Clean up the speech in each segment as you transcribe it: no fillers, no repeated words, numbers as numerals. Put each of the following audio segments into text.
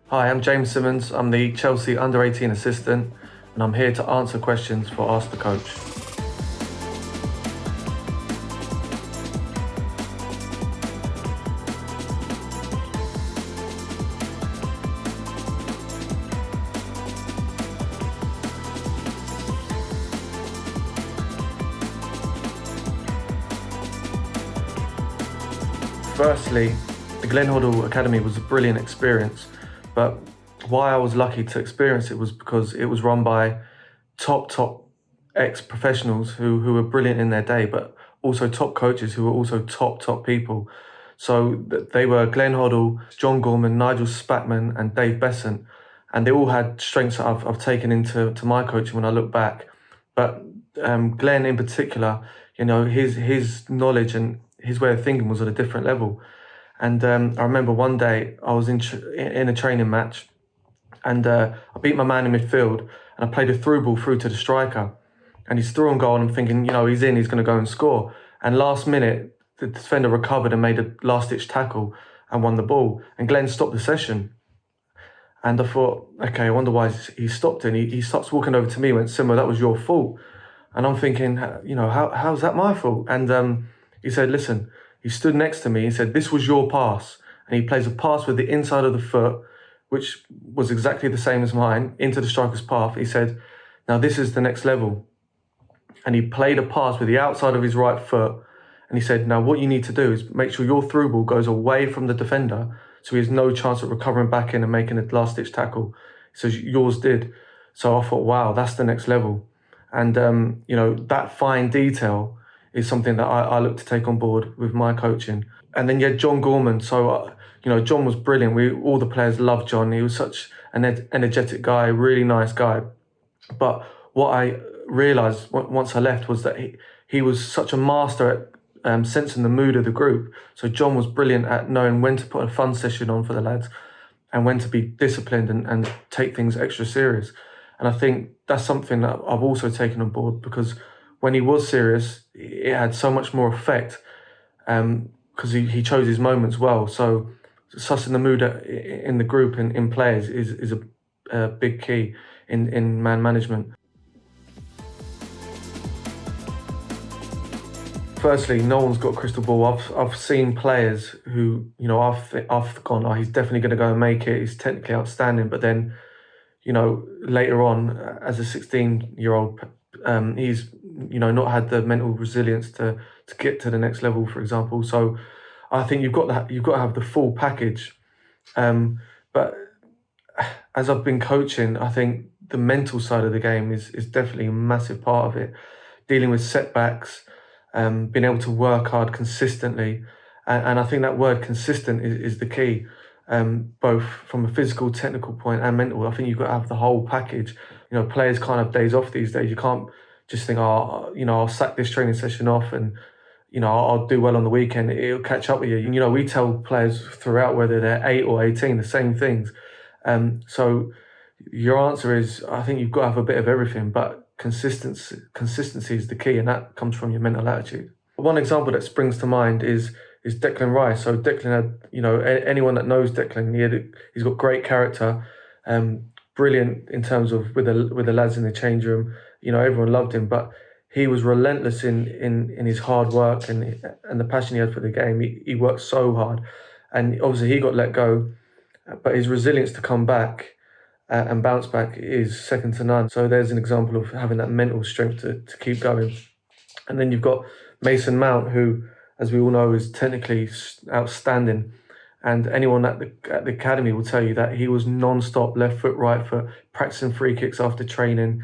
Hi, I'm James Simmonds. I'm the Chelsea under-18 assistant, and I'm here to answer questions for Ask the Coach. Firstly, the Glenn Hoddle Academy was a brilliant experience, but why I was lucky to experience it was because it was run by top ex-professionals who were brilliant in their day, but also top coaches who were also top people. So they were Glenn Hoddle, John Gorman, Nigel Spatman, and Dave Besant, and they all had strengths that I've taken into my coaching when I look back. But Glenn in particular, his knowledge and his way of thinking was at a different level. And I remember one day I was in a training match, and I beat my man in midfield, and I played a through ball through to the striker, and he's through on goal, and I'm thinking, he's in, he's going to go and score. And last minute, the defender recovered and made a last-ditch tackle and won the ball. And Glenn stopped the session. And I thought, okay, I wonder why he stopped it. And he starts walking over to me and went, "Simmo, that was your fault." And I'm thinking, how's that my fault? And he said, listen, he stood next to me. He said, "This was your pass." And he plays a pass with the inside of the foot, which was exactly the same as mine, into the striker's path. He said, "Now this is the next level." And he played a pass with the outside of his right foot. And he said, "Now what you need to do is make sure your through ball goes away from the defender so he has no chance of recovering back in and making a last-ditch tackle." He says, "Yours did." So I thought, wow, that's the next level. And, that fine detail is something that I look to take on board with my coaching. And then you had John Gorman. So, John was brilliant. All the players loved John. He was such an energetic guy, really nice guy. But what I realised once I left was that he was such a master at sensing the mood of the group. So John was brilliant at knowing when to put a fun session on for the lads and when to be disciplined and take things extra serious. And I think that's something that I've also taken on board, because when he was serious, it had so much more effect because he chose his moments well. So sussing the mood in the group and in players is a big key in man management. Firstly, no one's got a crystal ball. I've seen players who, I've gone, oh, he's definitely going to go and make it. He's technically outstanding. But then, later on, as a 16-year-old, he's, not had the mental resilience to get to the next level, for example. So I think you've got to have the full package. But as I've been coaching, I think the mental side of the game is definitely a massive part of it. Dealing with setbacks, being able to work hard consistently. And I think that word consistent is the key, both from a physical, technical point and mental. I think you've got to have the whole package. Players can't have days off these days. You can't just think, I'll sack this training session off and, I'll do well on the weekend. It'll catch up with you. We tell players throughout, whether they're 8 or 18, the same things. So your answer is, I think you've got to have a bit of everything, but consistency is the key, and that comes from your mental attitude. One example that springs to mind is Declan Rice. So Declan had, anyone that knows Declan, he's got great character, brilliant in terms of with the lads in the change room. Everyone loved him, but he was relentless in his hard work and the passion he had for the game. He worked so hard, and obviously he got let go, but his resilience to come back and bounce back is second to none. So there's an example of having that mental strength to keep going. And then you've got Mason Mount, who, as we all know, is technically outstanding. And anyone at the academy will tell you that he was non-stop, left foot, right foot, practicing free kicks after training.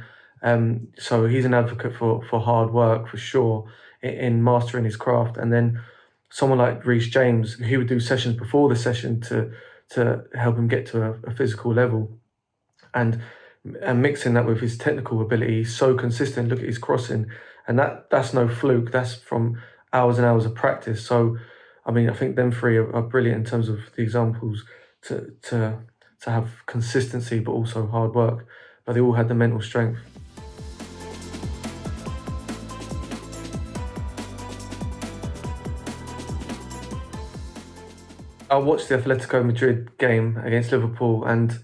So he's an advocate for hard work, for sure, in mastering his craft. And then someone like Reece James, he would do sessions before the session to help him get to a physical level. And mixing that with his technical ability, he's so consistent. Look at his crossing, and that's no fluke. That's from hours and hours of practice. So, I think them three are brilliant in terms of the examples to have consistency, but also hard work. But they all had the mental strength. I watched the Atletico Madrid game against Liverpool, and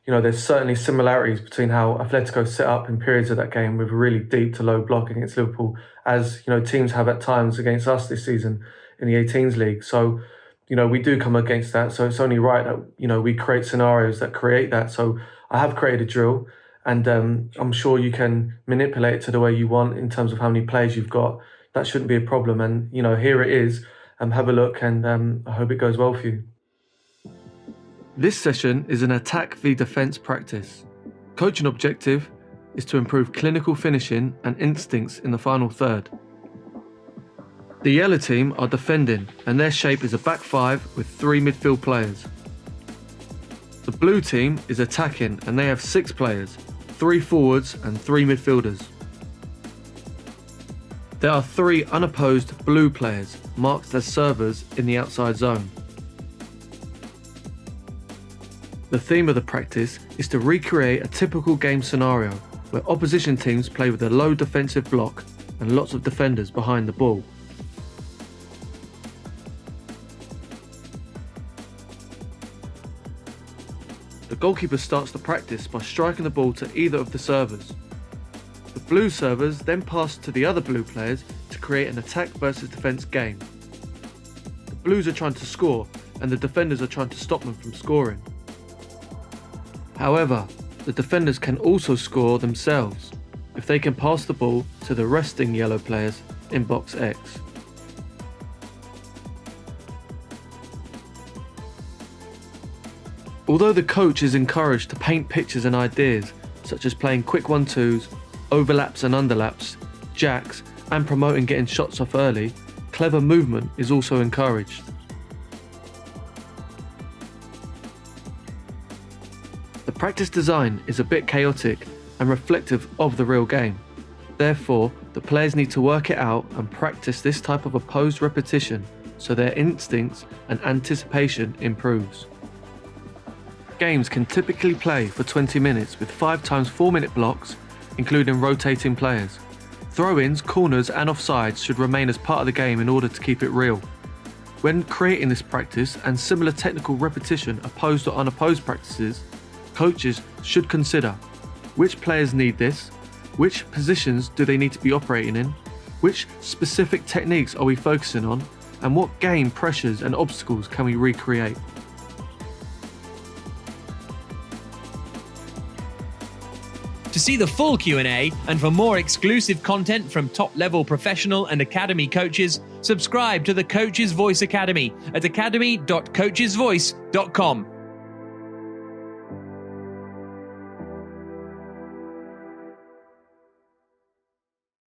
there's certainly similarities between how Atletico set up in periods of that game with a really deep to low block against Liverpool, as teams have at times against us this season in the U18s league. So, we do come against that. So it's only right that we create scenarios that create that. So I have created a drill, and I'm sure you can manipulate it to the way you want in terms of how many players you've got. That shouldn't be a problem. And here it is. Have a look, and I hope it goes well for you. This session is an attack v defence practice. Coaching objective is to improve clinical finishing and instincts in the final third. The yellow team are defending, and their shape is a back five with 3 midfield players. The blue team is attacking, and they have 6 players, 3 forwards and 3 midfielders. There are 3 unopposed blue players marked as servers in the outside zone. The theme of the practice is to recreate a typical game scenario where opposition teams play with a low defensive block and lots of defenders behind the ball. The goalkeeper starts the practice by striking the ball to either of the servers. The blue servers then pass to the other blue players to create an attack versus defence game. The blues are trying to score, and the defenders are trying to stop them from scoring. However, the defenders can also score themselves if they can pass the ball to the resting yellow players in box X. Although the coach is encouraged to paint pictures and ideas such as playing quick 1-2s, overlaps and underlaps, jacks, and promoting getting shots off early, clever movement is also encouraged. The practice design is a bit chaotic and reflective of the real game. Therefore, the players need to work it out and practice this type of opposed repetition so their instincts and anticipation improves. Games can typically play for 20 minutes with 5 times 4 minute blocks, including rotating players. Throw-ins, corners and offsides should remain as part of the game in order to keep it real. When creating this practice and similar technical repetition opposed or unopposed practices, coaches should consider which players need this, which positions do they need to be operating in, which specific techniques are we focusing on, and what game pressures and obstacles can we recreate. To see the full Q&A and for more exclusive content from top-level professional and academy coaches, subscribe to the Coach's Voice Academy at academy.coachesvoice.com.